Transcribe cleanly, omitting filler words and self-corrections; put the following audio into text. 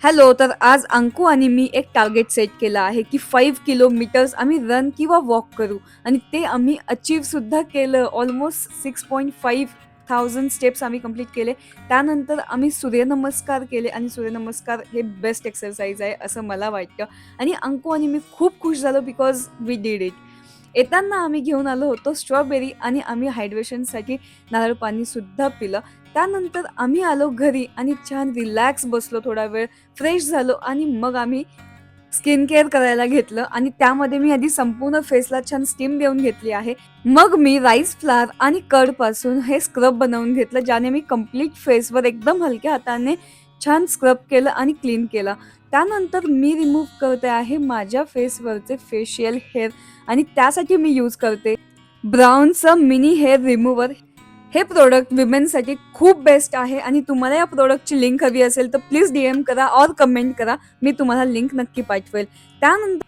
Hello, तर आज अंकू आणि मी एक टार्गेट सेट केलं आहे, की 5 किलोमीटर्स आम्ही रन किंवा वॉक करू आणि ते आम्ही सुद्धा केलं. ऑलमोस्ट 6,500 स्टेप्स आम्ही कंप्लीट केले. त्यानंतर आम्ही सूर्यनमस्कार केले आणि सूर्यनमस्कार हे बेस्ट एक्सरसाइज आहे असं मला वाटतं आणि अंकू आणि मी खूप खुश झालो बिकॉज वी डिड इट. येताना आम्ही घेऊन आलो होतो स्ट्रॉबेरी आणि आम्ही हायड्रेशनसाठी नारळ पाणीसुद्धा पिलं. त्यानंतर आम्ही आलो घरी आणि छान रिलॅक्स बसलो थोडा वेळ, फ्रेश झालो आणि मग आम्ही स्किन केअर करायला घेतलं आणि त्यामध्ये मी आधी संपूर्ण फेसला छान स्टीम देऊन घेतली आहे. मग मी राईस फ्लावर आणि कडपासून हे स्क्रब बनवून घेतलं, ज्याने मी कंप्लीट फेसवर एकदम हलक्या हाताने छान स्क्रब केलं आणि क्लीन केलं. त्यानंतर मी रिमूव्ह करते आहे माझ्या फेसवरचे फेशियल हेअर आणि त्यासाठी मी यूज करते ब्राउनचं मिनी हेअर रिमूव्हर. हे प्रोडक्ट विमेनसाठी खूप बेस्ट आहे आणि तुम्हाला या प्रोडक्टची लिंक हवी असेल तर प्लीज DM करा और कमेंट करा. मी तुम्हाला लिंक नक्की पाठवेल. त्यानंतर